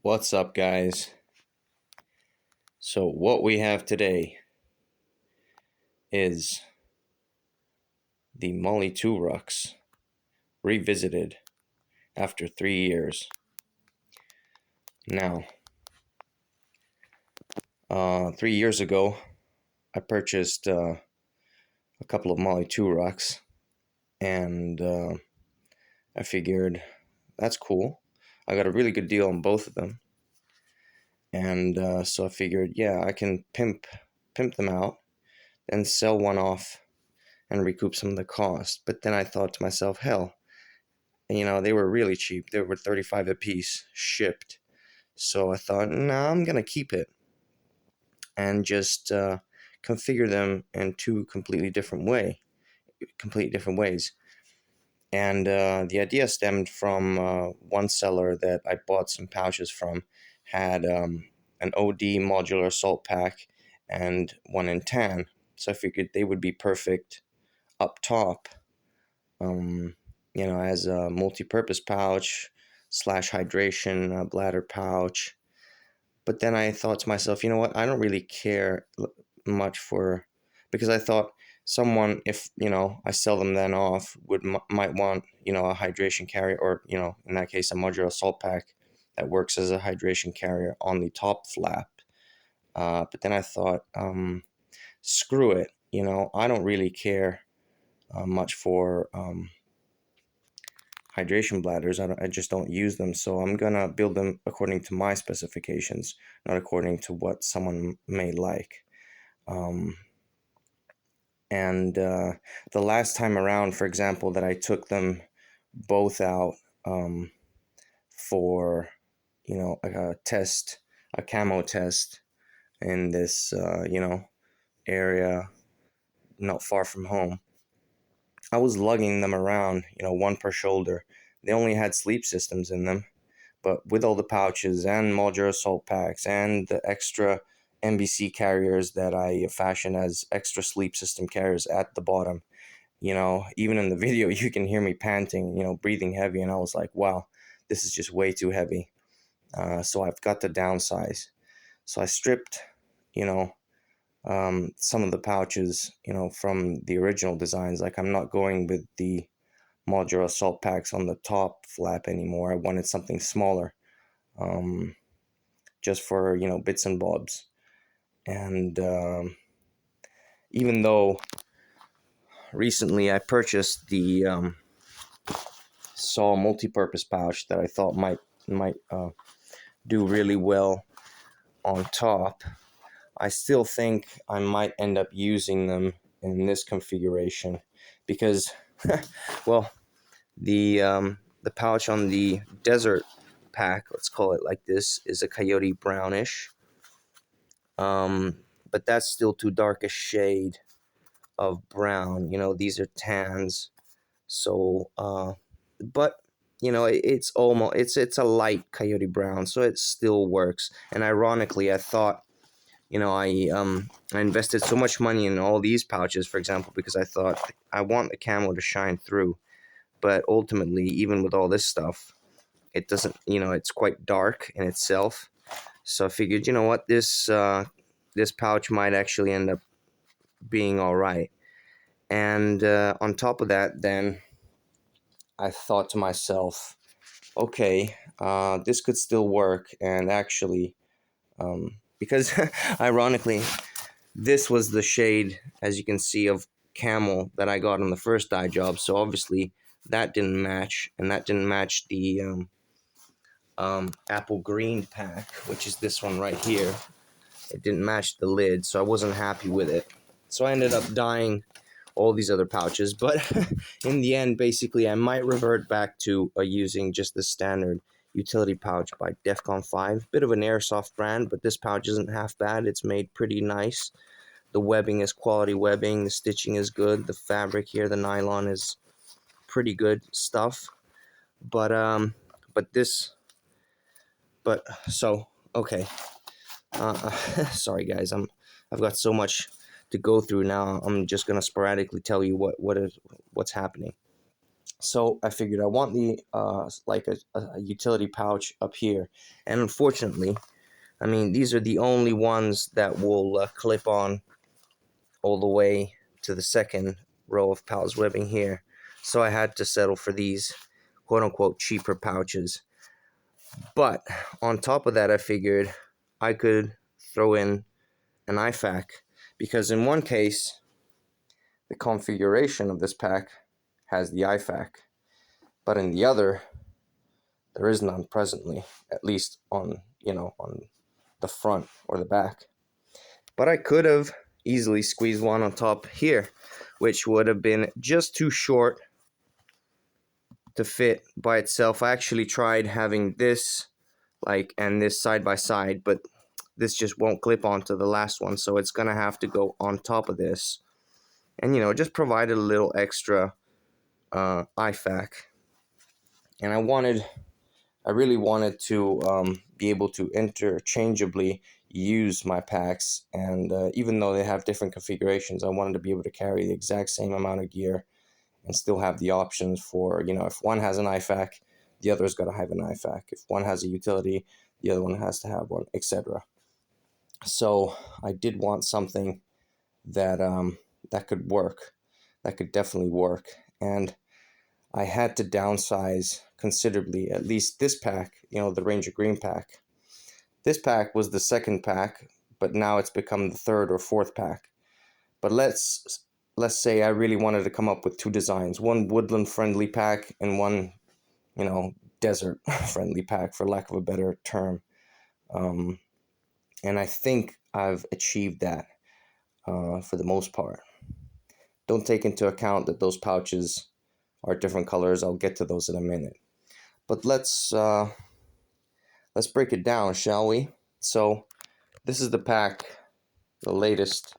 What's up, guys? So what we have today is the MOLLE 2 Rucks revisited after 3 years. Now, 3 years ago, I purchased a couple of MOLLE 2 Rucks, and I figured that's cool. I got a really good deal on both of them, and so I figured, yeah, I can pimp them out and sell one off and recoup some of the cost. But then I thought to myself, hell, they were really cheap. They were 35 a piece shipped. So I thought, nah, I'm going to keep it and just configure them in two completely different ways. And the idea stemmed from one seller that I bought some pouches from, had an OD modular salt pack and one in tan. So I figured they would be perfect up top, as a multi-purpose pouch / hydration bladder pouch. But then I thought to myself, you know what, I don't really care much because I thought someone, if I sell them then off, might want a hydration carrier, or in that case a modular salt pack that works as a hydration carrier on the top flap. But then I thought, screw it, I don't really care much for hydration bladders. I just don't use them, so I'm gonna build them according to my specifications, not according to what someone may like. And the last time around, for example, that I took them both out for a test, a camo test in this area not far from home, I was lugging them around, one per shoulder. They only had sleep systems in them, but with all the pouches and modular salt packs and the extra MBC carriers that I fashion as extra sleep system carriers at the bottom, even in the video, you can hear me panting, breathing heavy, and I was like, wow, this is just way too heavy. So I've got to downsize. So I stripped, some of the pouches, from the original designs. Like, I'm not going with the modular salt packs on the top flap anymore. I wanted something smaller, just for, bits and bobs. And even though recently I purchased the Saw multi-purpose pouch that I thought might do really well on top, I still think I might end up using them in this configuration because, well, the pouch on the desert pack, let's call it like this, is a coyote brownish, but that's still too dark a shade of brown. These are tans, so but it's almost it's a light coyote brown, so it still works. And ironically, I thought, I invested so much money in all these pouches, for example, because I thought I want the camo to shine through. But ultimately, even with all this stuff, it doesn't, it's quite dark in itself. So I figured, what, this pouch might actually end up being all right. And on top of that, then I thought to myself, okay, this could still work. And actually, because ironically, this was the shade, as you can see, of camel that I got on the first dye job. So obviously that didn't match, and that didn't match the apple green pack, which is this one right here. It didn't match the lid, so I wasn't happy with it. So I ended up dyeing all these other pouches, but in the end, basically, I might revert back to using just the standard utility pouch by Defcon 5. Bit of an airsoft brand, but this pouch isn't half bad. It's made pretty nice. The webbing is quality webbing. The stitching is good. The fabric here, the nylon, is pretty good stuff. But okay. Sorry guys, I've got so much to go through now. I'm just gonna sporadically tell you what's happening. So I figured I want the like a utility pouch up here, and unfortunately, I mean, these are the only ones that will clip on all the way to the second row of pals webbing here. So I had to settle for these quote unquote cheaper pouches. But on top of that, I figured I could throw in an IFAC, because in one case, the configuration of this pack has the IFAC, but in the other, there is none presently, at least on, on the front or the back. But I could have easily squeezed one on top here, which would have been just too short to fit by itself. I actually tried having this and this side by side, but this just won't clip onto the last one, so it's gonna have to go on top of this, and just provided a little extra IFAC. And I really wanted to be able to interchangeably use my packs, and even though they have different configurations, I wanted to be able to carry the exact same amount of gear and still have the options for, if one has an IFAC, the other's got to have an IFAC. If one has a utility, the other one has to have one, etc. So I did want something that that could work, that could definitely work, and I had to downsize considerably. At least this pack, the Ranger Green pack. This pack was the second pack, but now it's become the third or fourth pack. But let's say I really wanted to come up with two designs: one woodland friendly pack and one, desert friendly pack, for lack of a better term. And I think I've achieved that for the most part. Don't take into account that those pouches are different colors. I'll get to those in a minute. But let's break it down, shall we? So this is the pack, the latest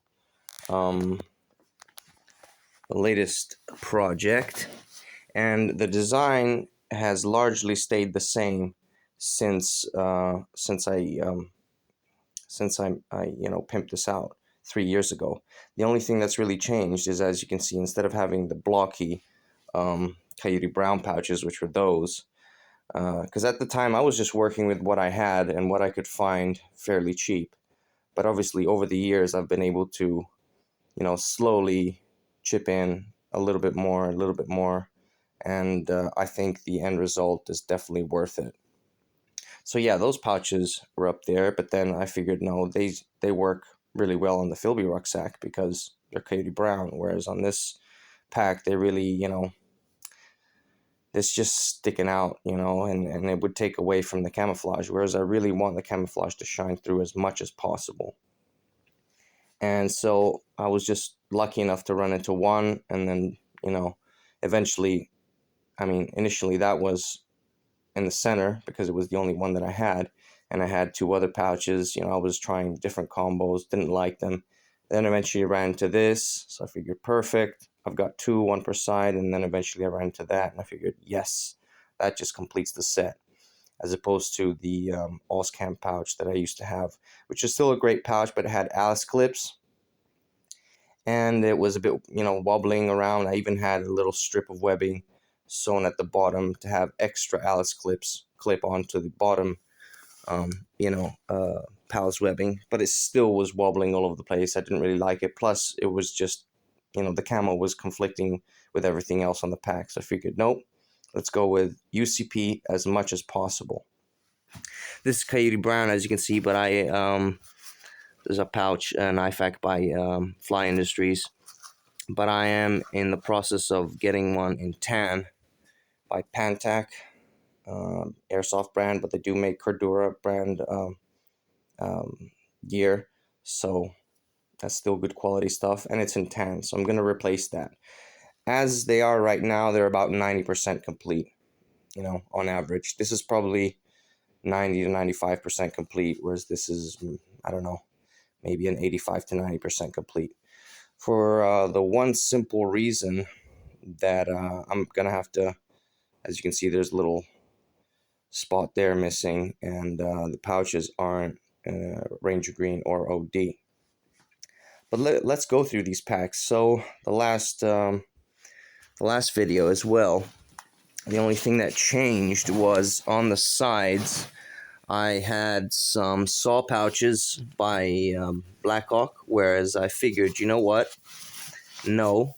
project, and the design has largely stayed the same since I pimped this out 3 years ago. The only thing that's really changed is, as you can see, instead of having the blocky Coyote Brown pouches, which were those, because at the time I was just working with what I had and what I could find fairly cheap. But obviously over the years I've been able to, slowly chip in a little bit more, and I think the end result is definitely worth it. So yeah, those pouches were up there, but then I figured, no, they work really well on the Philby rucksack because they're Coyote Brown, whereas on this pack they really, it's just sticking out, and it would take away from the camouflage, whereas I really want the camouflage to shine through as much as possible. And so I was just lucky enough to run into one, and then, eventually, initially that was in the center because it was the only one that I had, and I had two other pouches. I was trying different combos, didn't like them. Then eventually I ran into this, so I figured, perfect, I've got two, one per side, and then eventually I ran into that, and I figured, yes, that just completes the set, as opposed to the Allscam pouch that I used to have, which is still a great pouch, but it had Alice clips, and it was a bit, wobbling around. I even had a little strip of webbing sewn at the bottom to have extra Alice clips clip onto the bottom, pals webbing, but it still was wobbling all over the place. I didn't really like it. Plus, it was just, the camo was conflicting with everything else on the pack. So I figured, nope, let's go with UCP as much as possible. This is Coyote Brown, as you can see, but there's a pouch, an IFAC by Fly Industries, but I am in the process of getting one in tan by Pantac, airsoft brand, but they do make Cordura brand gear, so that's still good quality stuff, and it's in tan, so I'm going to replace that. As they are right now, they're about 90% complete, on average. This is probably 90 to 95% complete, whereas this is, I don't know, maybe an 85 to 90% complete, for the one simple reason that I'm going to have to, as you can see, there's a little spot there missing, and the pouches aren't Ranger Green or OD. But let's go through these packs. So the last video as well, The only thing that changed was on the sides. I had some saw pouches by Blackhawk, whereas I figured, you know what? No,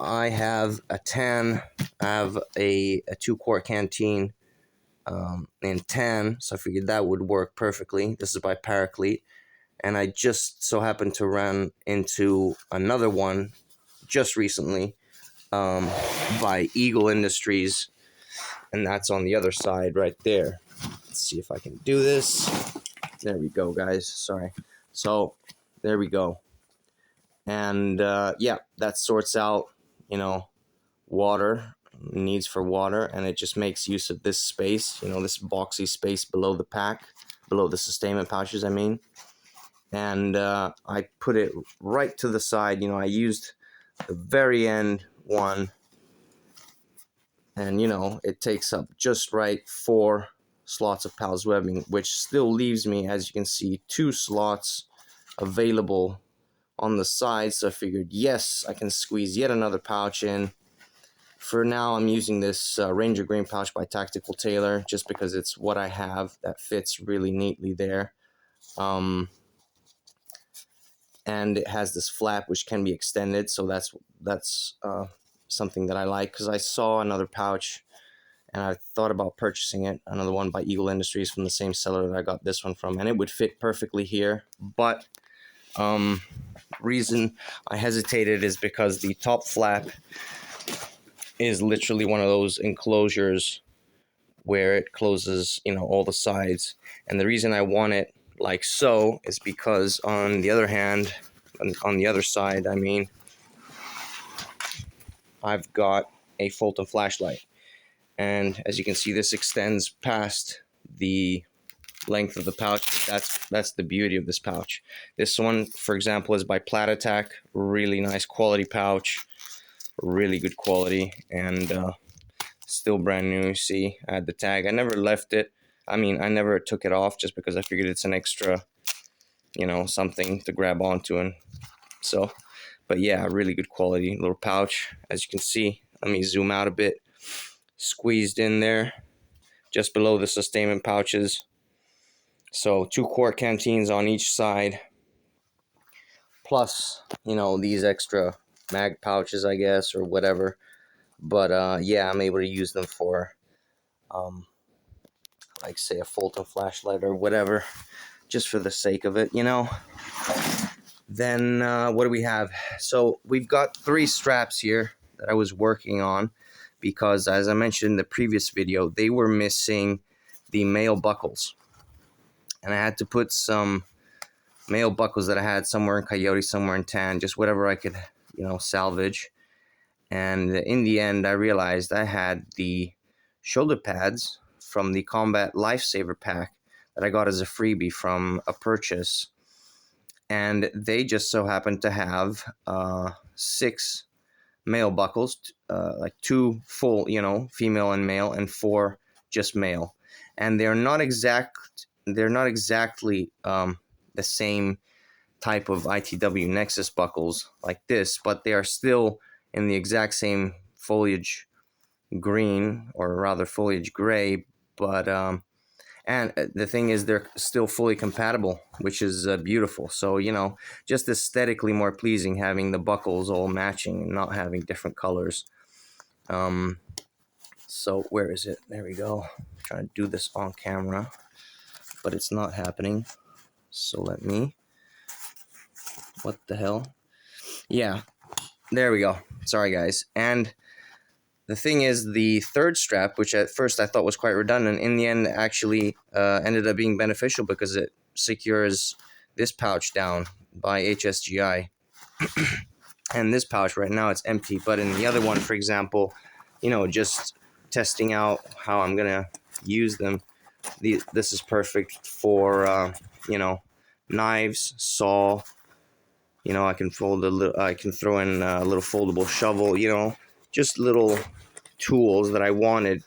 I have a tan. I have a 2-quart canteen in tan, so I figured that would work perfectly. This is by Paraclete, and I just so happened to run into another one just recently by Eagle Industries, and that's on the other side right there. Let's see if I can do this. There we go, guys. Sorry. So there we go. And yeah, that sorts out, water, needs for water, and it just makes use of this space, this boxy space below the pack, below the sustainment pouches, I mean. And I put it right to the side. I used the very end one, and it takes up just right 4 slots of pals webbing, which still leaves me, as you can see, 2 slots available on the side. So I figured, yes, I can squeeze yet another pouch in. For now, I'm using this Ranger Green pouch by Tactical Tailor, just because it's what I have that fits really neatly there. And it has this flap which can be extended, so that's something that I like, because I saw another pouch and I thought about purchasing it, another one by Eagle Industries from the same seller that I got this one from, and it would fit perfectly here. But reason I hesitated is because the top flap is literally one of those enclosures where it closes, all the sides. And the reason I want it like so is because on the other hand, on the other side, I mean, I've got a Fulton flashlight. And as you can see, this extends past the length of the pouch. That's the beauty of this pouch. This one, for example, is by Plat Attack. Really nice quality pouch. Really good quality. And still brand new. See, I had the tag. I never left it. I mean, I never took it off just because I figured it's an extra, something to grab onto. And so, but yeah, really good quality little pouch. As you can see, let me zoom out a bit. Squeezed in there, just below the sustainment pouches. So 2-quart canteens on each side, plus, these extra mag pouches, I guess, or whatever. But yeah, I'm able to use them for, like, say, a Fulton flashlight or whatever, just for the sake of it, Then what do we have? So we've got 3 straps here that I was working on, because, as I mentioned in the previous video, they were missing the male buckles. And I had to put some male buckles that I had somewhere in Coyote, somewhere in Tan, just whatever I could, salvage. And in the end, I realized I had the shoulder pads from the Combat Lifesaver pack that I got as a freebie from a purchase. And they just so happened to have 6 male buckles, like 2 full, female and male, and 4 just male. And they're not exactly the same type of ITW Nexus buckles like this, but they are still in the exact same foliage green, or rather foliage gray. But and the thing is, they're still fully compatible, which is beautiful. So, just aesthetically more pleasing having the buckles all matching and not having different colors. So where is it? There we go. I'm trying to do this on camera, but it's not happening. So what the hell? Yeah, there we go. Sorry, guys. And the thing is, the third strap, which at first I thought was quite redundant, in the end actually ended up being beneficial, because it secures this pouch down by HSGI. And this pouch right now, it's empty. But in the other one, for example, just testing out how I'm going to use them, this is perfect for, knives, saw. I can I can throw in a little foldable shovel, just little tools that I wanted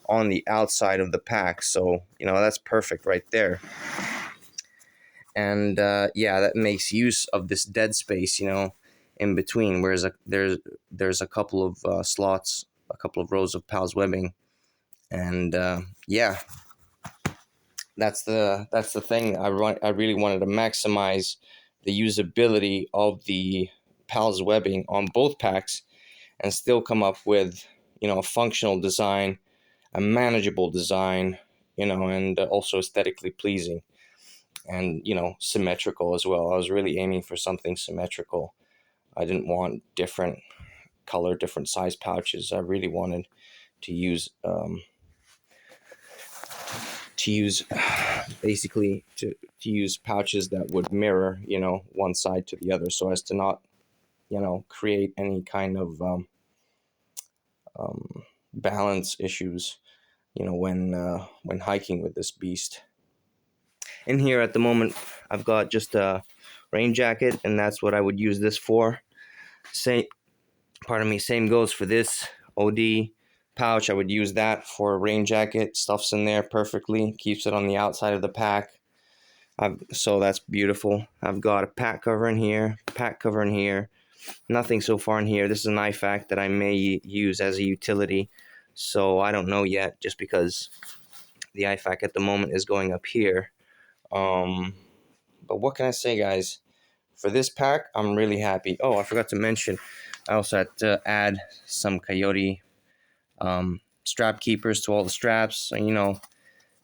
on the outside of the pack. So, that's perfect right there. And yeah, that makes use of this dead space, in between. Whereas there's a couple of slots a couple of rows of Pals webbing, and yeah, that's the thing. I really wanted to maximize the usability of the Pals webbing on both packs, and still come up with, you know, a functional design, a manageable design, you know, and also aesthetically pleasing, and, you know, symmetrical as well. I was really aiming for something symmetrical. I didn't want different color, different size pouches. I really wanted to use basically to use pouches that would mirror, you know, one side to the other, so as to not, you know, create any kind of balance issues, you know, when hiking with this beast. In here at the moment, I've got just a rain jacket, and that's what I would use this for. Same goes for this OD pouch. I would use that for a rain jacket. Stuff's in there perfectly, keeps it on the outside of the pack. So that's beautiful. I've got a pack cover in here, nothing so far in here. This is an IFAK that I may use as a utility, so I don't know yet, just because the IFAK at the moment is going up here. But what can I say, guys? For this pack, I'm really happy. Oh, I forgot to mention, I also had to add some Coyote strap keepers to all the straps. So, you know,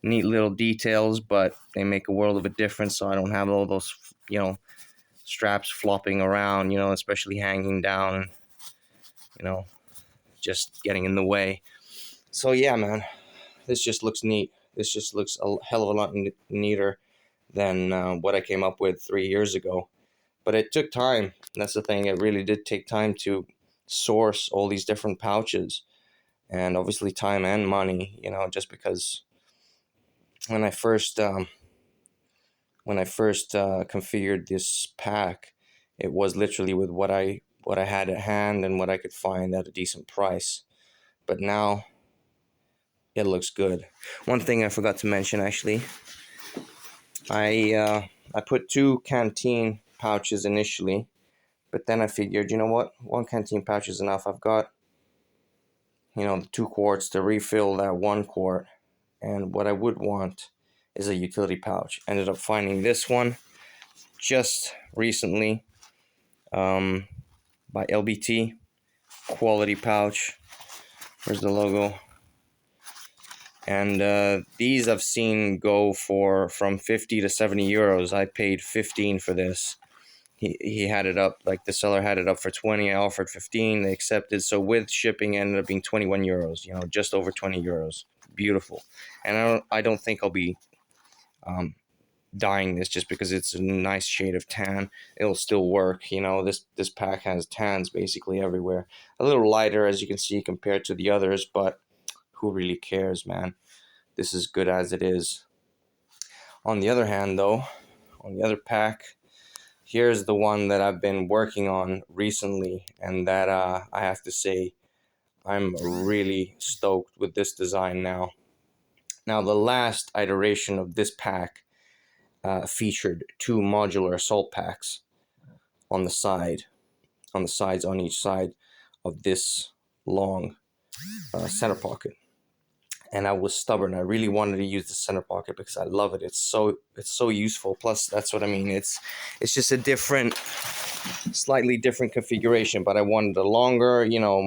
neat little details, but they make a world of a difference, so I don't have all those, you know, straps flopping around, you know, especially hanging down, you know, just getting in the way. So yeah, man, this just looks neat. This just looks a hell of a lot neater than what I came up with 3 years ago. But it took time. That's the thing. It really did take time to source all these different pouches, and obviously time and money, you know, just because when I first configured this pack, it was literally with what I had at hand and what I could find at a decent price. But now it looks good. One thing I forgot to mention, actually, I put 2 canteen pouches initially, but then I figured, you know what, 1 canteen pouch is enough. I've got, you know, 2 quarts to refill that 1 quart, and what I would want is a utility pouch. Ended up finding this one just recently, by LBT. Quality pouch. Where's the logo? And these I've seen go for from 50 to 70 euros. I paid 15 for this. He had it up, like the seller had it up for 20. I offered 15. They accepted. So with shipping, it ended up being 21 euros. You know, just over 20 euros. Beautiful. And I don't think I'll be dyeing this, just because it's a nice shade of tan. It'll still work. You know, this pack has tans basically everywhere. A little lighter, as you can see, compared to the others, but who really cares, man? This is good as it is. On the other hand, though, on the other pack, here's the one that I've been working on recently, and that I have to say, I'm really stoked with this design now. Now, the last iteration of this pack featured 2 modular assault packs on the sides on each side of this long center pocket. And I was stubborn. I really wanted to use the center pocket because I love it. It's so useful. Plus, that's what I mean. It's just a slightly different configuration. But I wanted a longer, you know,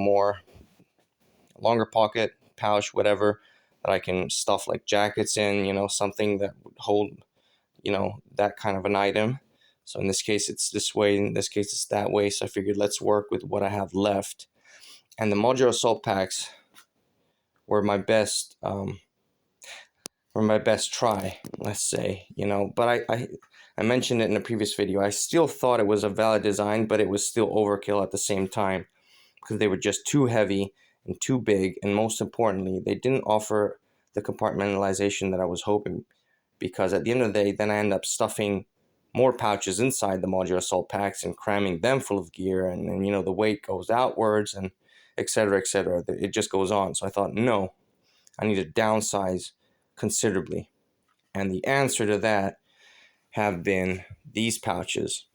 longer pocket, pouch, whatever, that I can stuff like jackets in. You know, something that would hold, you know, that kind of an item. So in this case, it's this way. In this case, it's that way. So I figured, let's work with what I have left. And the modular assault packs were my best try, let's say, you know. But I mentioned it in a previous video. I still thought it was a valid design, but it was still overkill at the same time, because they were just too heavy and too big, and most importantly, they didn't offer the compartmentalization that I was hoping, because at the end of the day, then I end up stuffing more pouches inside the modular assault packs and cramming them full of gear, and you know, the weight goes outwards, and etc., etc. It just goes on. So I thought, no, I need to downsize considerably. And the answer to that have been these pouches.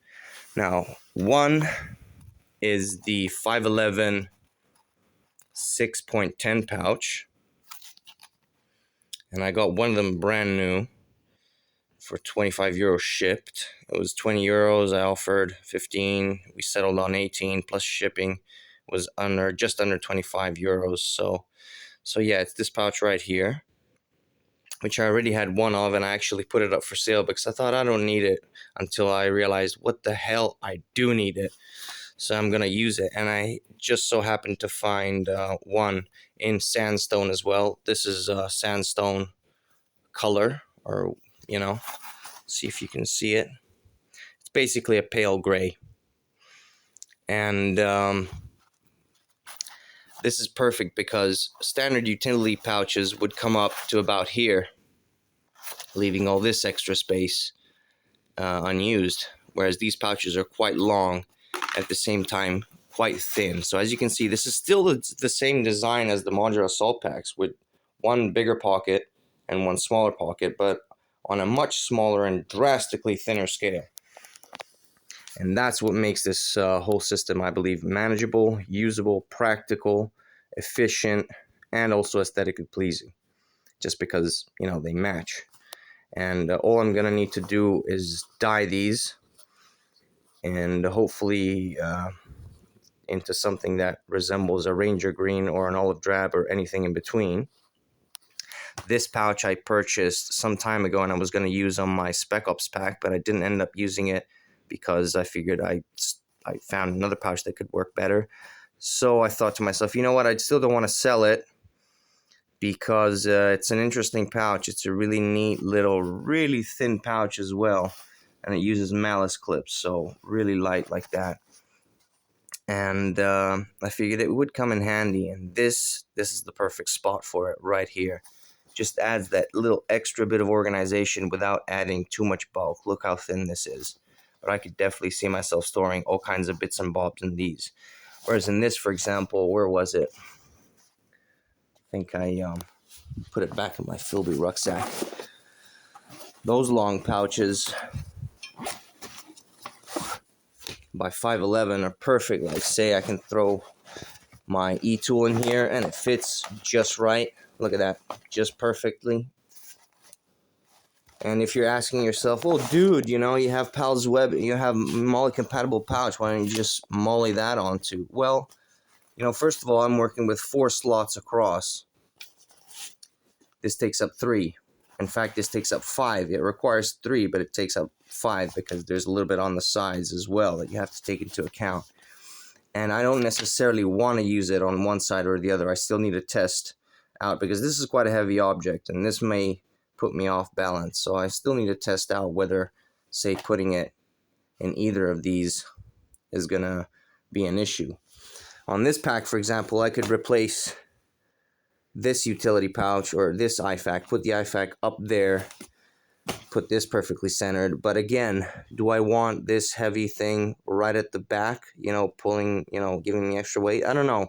Now, one is the 511 6.10 pouch. And I got one of them brand new for 25 euros shipped. It was 20 euros. I offered 15. We settled on 18 plus shipping was just under 25 euros. So yeah, it's this pouch right here, which I already had one of, and I actually put it up for sale because I thought I don't need it until I realized what the hell, I do need it. So I'm going to use it, and I just so happened to find one in sandstone as well. This is sandstone color, or, see if you can see it. It's basically a pale gray. And this is perfect because standard utility pouches would come up to about here, leaving all this extra space unused, whereas these pouches are quite long, at the same time quite thin. So as you can see, this is still the same design as the modular salt packs, with one bigger pocket and one smaller pocket, but on a much smaller and drastically thinner scale. And that's what makes this whole system, I believe, manageable, usable, practical, efficient, and also aesthetically pleasing, just because, they match. And all I'm going to need to do is dye these, and hopefully into something that resembles a ranger green or an olive drab or anything in between. This pouch I purchased some time ago, and I was going to use on my Spec Ops pack, but I didn't end up using it because I figured I found another pouch that could work better. So I thought to myself, you know what, I still don't want to sell it because it's an interesting pouch. It's a really neat little, really thin pouch as well, and it uses malice clips, so really light like that. And I figured it would come in handy, and this is the perfect spot for it right here. Just adds that little extra bit of organization without adding too much bulk. Look how thin this is. But I could definitely see myself storing all kinds of bits and bobs in these. Whereas in this, for example, where was it? I think I put it back in my filthy rucksack. Those long pouches by 511 are perfect. Like, say I can throw my e-tool in here and it fits just right. Look at that, just perfectly. And if you're asking yourself, well, dude, you have Pal's Web, you have MOLLE compatible pouch, why don't you just MOLLE that onto? Well, first of all, I'm working with 4 slots across. This takes up 3. In fact, this takes up 5. It requires 3, but it takes up 5 because there's a little bit on the sides as well that you have to take into account. And I don't necessarily want to use it on one side or the other. I still need to test out, because this is quite a heavy object, and this may put me off balance. So I still need to test out whether, say, putting it in either of these is going to be an issue. On this pack, for example, I could replace this utility pouch or this IFAC, put the IFAC up there, put this perfectly centered. But again, do I want this heavy thing right at the back, pulling, giving me extra weight? I don't know.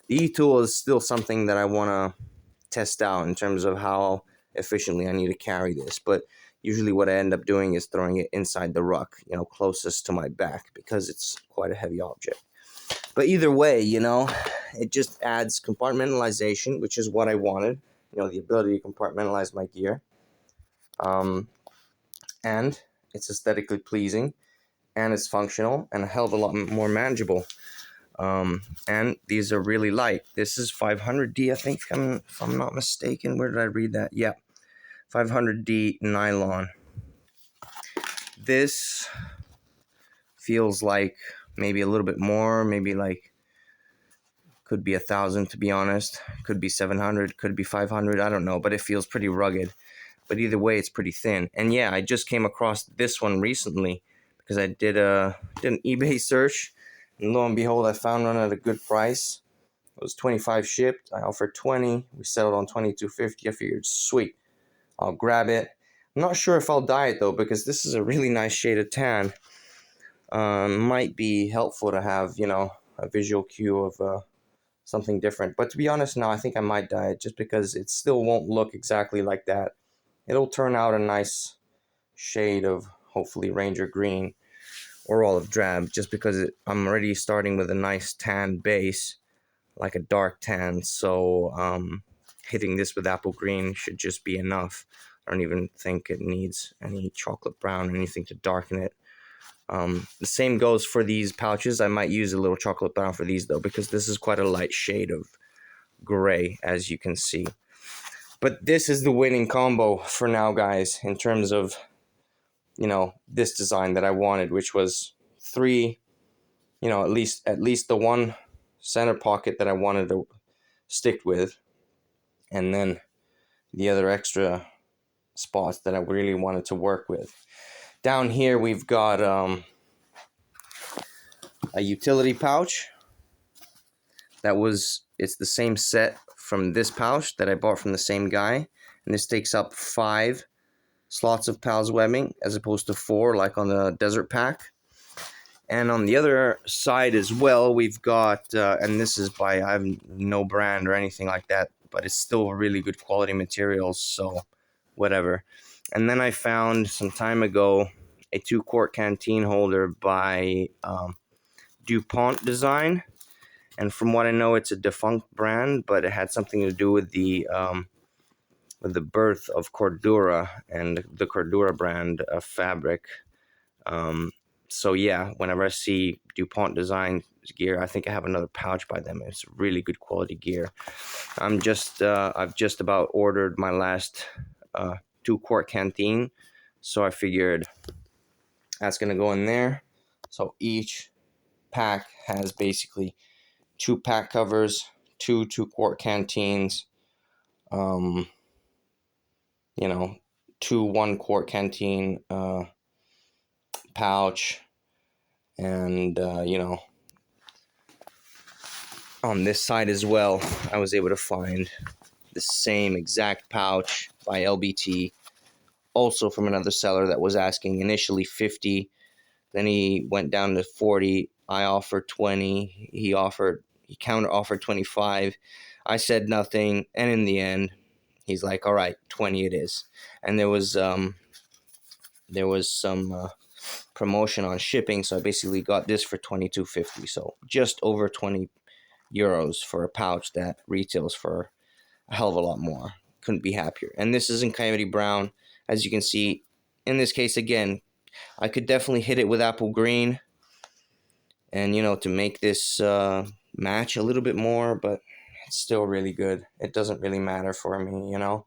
The E-tool is still something that I want to test out in terms of how efficiently I need to carry this. But usually what I end up doing is throwing it inside the ruck, closest to my back, because it's quite a heavy object. But either way, it just adds compartmentalization, which is what I wanted, the ability to compartmentalize my gear. And it's aesthetically pleasing, and it's functional, and a hell of a lot more manageable. And these are really light. This is 500D, I think, if I'm not mistaken. Where did I read that? Yeah, 500D nylon. This feels like maybe a little bit more, maybe like, could be 1,000, to be honest. Could be 700, could be 500, I don't know, but it feels pretty rugged. But either way, it's pretty thin. And yeah, I just came across this one recently because I did an eBay search, and lo and behold, I found one at a good price. It was 25 shipped. I offered 20. We settled on 22.50. I figured, sweet, I'll grab it. I'm not sure if I'll dye it though, because this is a really nice shade of tan. Might be helpful to have, a visual cue of something different. But to be honest, no, I think I might dye it, just because it still won't look exactly like that. It'll turn out a nice shade of, hopefully, ranger green or olive drab, just because I'm already starting with a nice tan base. like a dark tan. So hitting this with apple green should just be enough. I don't even think it needs any chocolate brown or anything to darken it. The same goes for these pouches. I might use a little chocolate brown for these though, because this is quite a light shade of gray, as you can see. But this is the winning combo for now, guys, in terms of, you know, this design that I wanted, which was 3, you know, at least the one center pocket that I wanted to stick with, and then the other extra spots that I really wanted to work with. Down here we've got a utility pouch. It's the same set from this pouch that I bought from the same guy, and this takes up 5 slots of pals webbing as opposed to 4 like on the desert pack. And on the other side as well, we've got and this is by, I have no brand or anything like that, but it's still really good quality materials, so whatever. And then I found some time ago a 2-quart canteen holder by DuPont Design. And from what I know, it's a defunct brand, but it had something to do with the birth of Cordura and the Cordura brand of fabric. So yeah, whenever I see DuPont Design gear, I think I have another pouch by them. It's really good quality gear. I've just about ordered my last 2-quart canteen, so I figured that's gonna go in there. So each pack has basically 2 pack covers, 2 2-quart canteens, you know, 2 1-quart canteen pouch, and you know, on this side as well, I was able to find the same exact pouch by LBT, also from another seller that was asking initially 50, then he went down to 40. I offered 20. He counter offered 25. I said nothing, and in the end, he's like, "All right, 20 it is." And there was some promotion on shipping, so I basically got this for $22.50. So just over 20 euros for a pouch that retails for a hell of a lot more. Couldn't be happier. And this is in Coyote Brown, as you can see. In this case, again, I could definitely hit it with apple green, and you know, to make this match a little bit more, but it's still really good. It doesn't really matter for me, you know,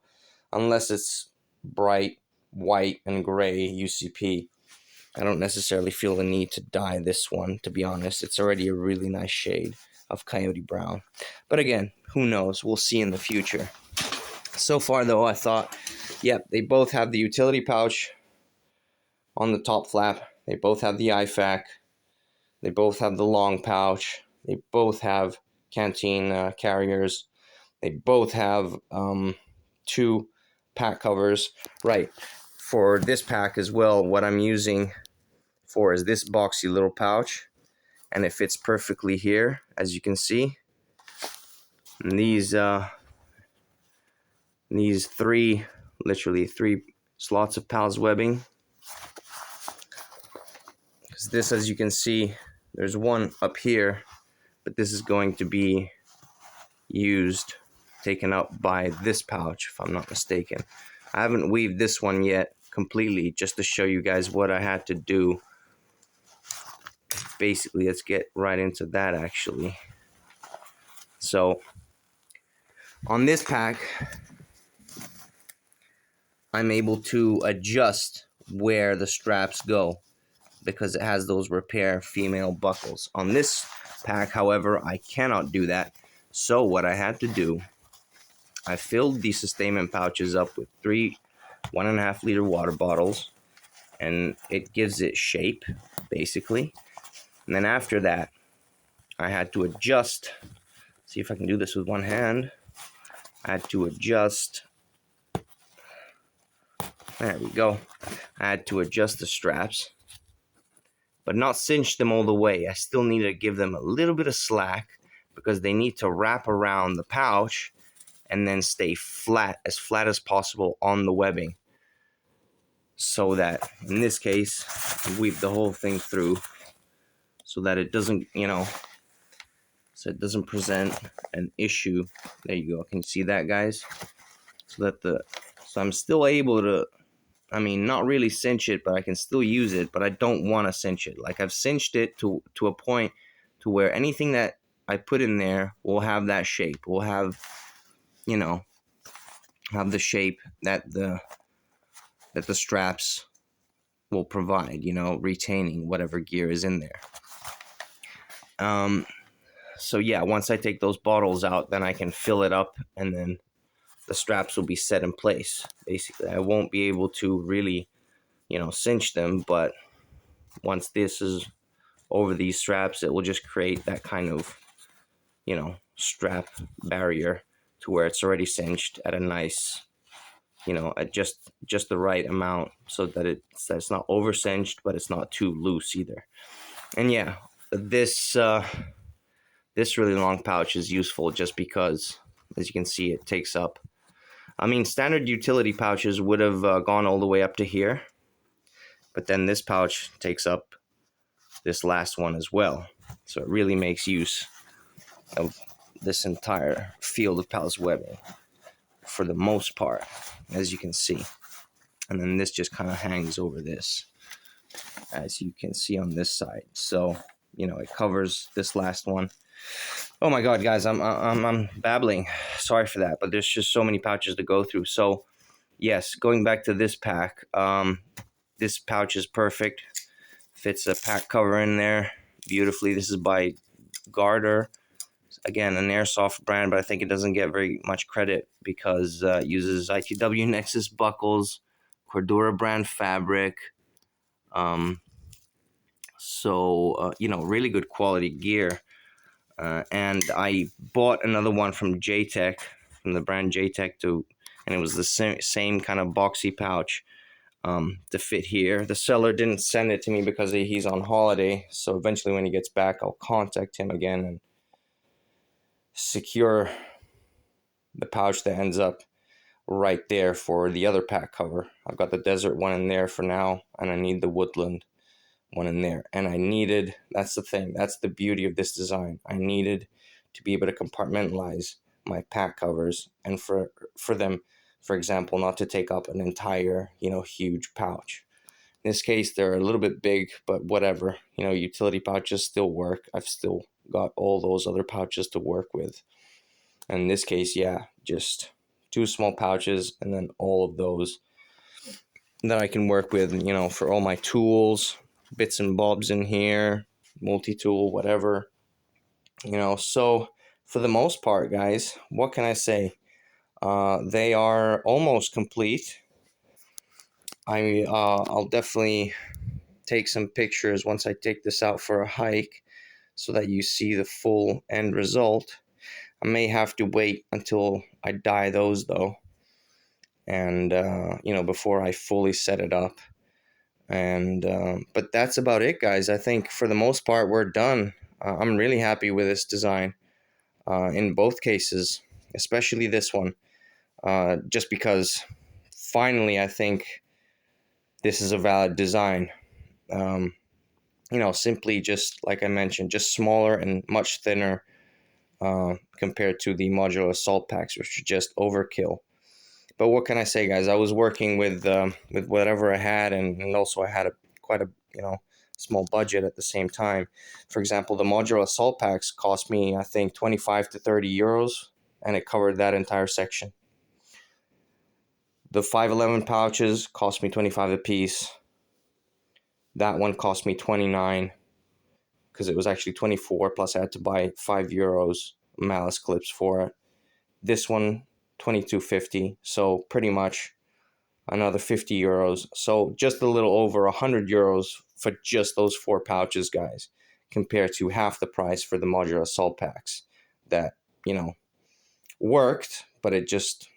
unless it's bright white and gray UCP. I don't necessarily feel the need to dye this one, to be honest. It's already a really nice shade of Coyote Brown. But again, who knows? We'll see in the future. So far, though, I thought, yep, they both have the utility pouch on the top flap. They both have the IFAC. They both have the long pouch. They both have canteen carriers. They both have 2 pack covers. Right. For this pack as well, what I'm using for is this boxy little pouch, and it fits perfectly here, as you can see. And these 3, literally 3 slots of pals webbing. Because this, as you can see, there's one up here, but this is going to be taken up by this pouch, if I'm not mistaken. I haven't weaved this one yet completely, just to show you guys what I had to do. Basically, let's get right into that actually. So on this pack, I'm able to adjust where the straps go because it has those repair female buckles. On this pack, however, I cannot do that. So what I had to do, I filled the sustainment pouches up with 3 1.5 liter water bottles, and it gives it shape, basically. And then after that, I had to adjust. See if I can do this with one hand. I had to adjust. There we go. I had to adjust the straps, but not cinch them all the way. I still need to give them a little bit of slack because they need to wrap around the pouch and then stay flat as possible on the webbing, so that, in this case, I weave the whole thing through so that it doesn't, you know, so it doesn't present an issue. There you go. Can you see that, guys? So I'm still able to, I mean, not really cinch it, but I can still use it, but I don't want to cinch it. Like, I've cinched it to a point to where anything that I put in there will have that shape. Will have, you know, have the shape that the straps will provide, you know, retaining whatever gear is in there. So yeah, once I take those bottles out, then I can fill it up, and then the straps will be set in place. Basically, I won't be able to really, you know, cinch them, but once this is over these straps, it will just create that kind of, you know, strap barrier to where it's already cinched at a nice, you know, at just the right amount, so that it's not over cinched, but it's not too loose either. And yeah, this really long pouch is useful just because, as you can see, it takes up, I mean, standard utility pouches would have gone all the way up to here, but then this pouch takes up this last one as well. So it really makes use of this entire field of pallets webbing for the most part, as you can see. And then this just kind of hangs over this, as you can see on this side. So, you know, it covers this last one. Oh my God, guys, I'm babbling. Sorry for that, but there's just so many pouches to go through. So, yes, going back to this pack, this pouch is perfect. Fits a pack cover in there beautifully. This is by Garter. Again, an airsoft brand, but I think it doesn't get very much credit because it uses ITW Nexus buckles, Cordura brand fabric. You know, really good quality gear. And I bought another one from JTech, from the brand JTech, and it was the same kind of boxy pouch to fit here. The seller didn't send it to me because he's on holiday, so eventually when he gets back, I'll contact him again and secure the pouch that ends up right there for the other pack cover. I've got the desert one in there for now, and I need the woodland one in there. And I needed, that's the thing, that's the beauty of this design, I needed to be able to compartmentalize my pack covers, and for them, for example, not to take up an entire, you know, huge pouch. In this case, they're a little bit big, but whatever, you know, utility pouches still work. I've still got all those other pouches to work with. And in this case, yeah, just 2 small pouches, and then all of those that I can work with, you know, for all my tools, bits and bobs in here, multi-tool, whatever, you know. So for the most part, guys, what can I say? They are almost complete. I'll definitely take some pictures once I take this out for a hike so that you see the full end result. I may have to wait until I dye those though, and you know, before I fully set it up. And but that's about it, guys. I think for the most part we're done. I'm really happy with this design in both cases, especially this one, just because finally I think this is a valid design. You know, simply just like I mentioned, just smaller and much thinner compared to the modular assault packs, which are just overkill. But what can I say, guys? I was working with whatever I had, and also I had quite a, you know, small budget at the same time. For example, the modular assault packs cost me, I think, 25 to 30 euros, and it covered that entire section. The 511 pouches cost me 25 a piece. That one cost me 29 because it was actually 24, plus I had to buy €5 malice clips for it. This one, 22.50, so pretty much another €50. So just a little over €100 for just those 4 pouches, guys, compared to half the price for the modular assault packs that, you know, worked, but it just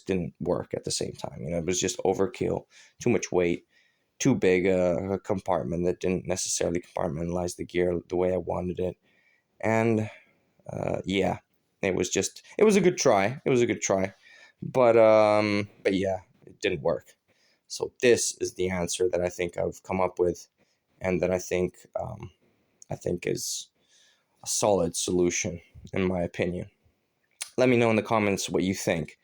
didn't work at the same time. You know, it was just overkill, too much weight, too big a compartment that didn't necessarily compartmentalize the gear the way I wanted it. And yeah, it was a good try. It was a good try. But yeah, it didn't work. So this is the answer that I think I've come up with, and that I think is a solid solution, in my opinion. Let me know in the comments what you think.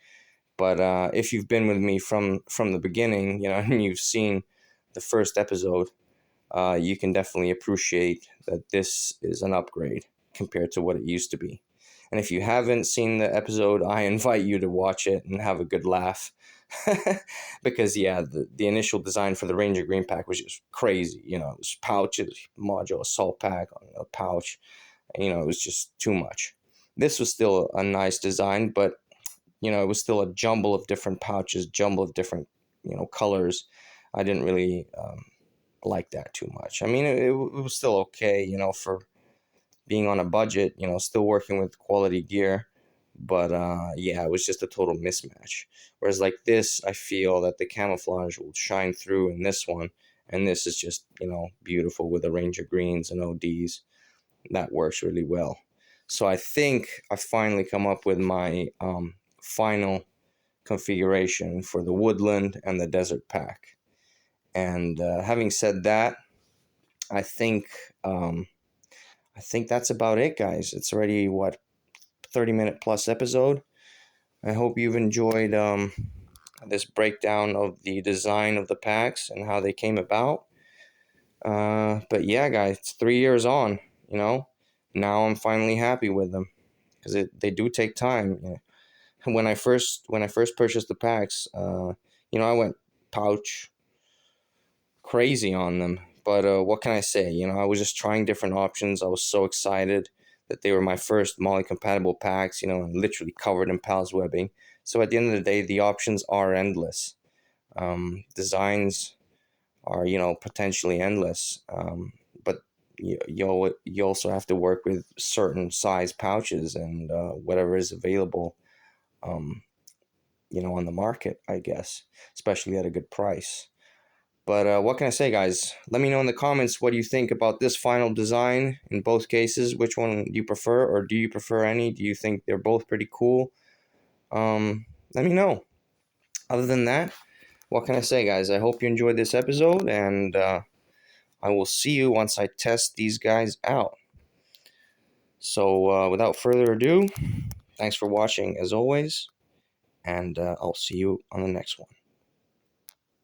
But if you've been with me from the beginning, and you've seen the first episode, you can definitely appreciate that this is an upgrade compared to what it used to be. And if you haven't seen the episode, I invite you to watch it and have a good laugh. Because yeah, the initial design for the Ranger Green pack was just crazy. It was pouches, module assault pack on a pouch. It was just too much. This was still a nice design, but it was still a jumble of different pouches, jumble of different colors. I didn't really like that too much. I mean, it was still okay, for being on a budget, still working with quality gear. But yeah, it was just a total mismatch. Whereas like this, I feel that the camouflage will shine through in this one. And this is just, beautiful with the Ranger Greens and ODs. That works really well. So I think I finally come up with my final configuration for the Woodland and the Desert pack. And having said that, I think that's about it, guys. It's already 30-minute plus episode. I hope you've enjoyed this breakdown of the design of the packs and how they came about. But yeah, guys, it's 3 years on. Now I'm finally happy with them because they do take time. When I first purchased the packs, I went pouch crazy on them. But what can I say? I was just trying different options. I was so excited that they were my first MOLLE compatible packs, and literally covered in pals webbing. So at the end of the day, the options are endless. Designs are, potentially endless. But you also have to work with certain size pouches and whatever is available, on the market, I guess, especially at a good price. But what can I say, guys? Let me know in the comments what you think about this final design in both cases. Which one do you prefer, or do you prefer any? Do you think they're both pretty cool? Let me know. Other than that, what can I say, guys? I hope you enjoyed this episode, and I will see you once I test these guys out. So without further ado, thanks for watching as always, and I'll see you on the next one.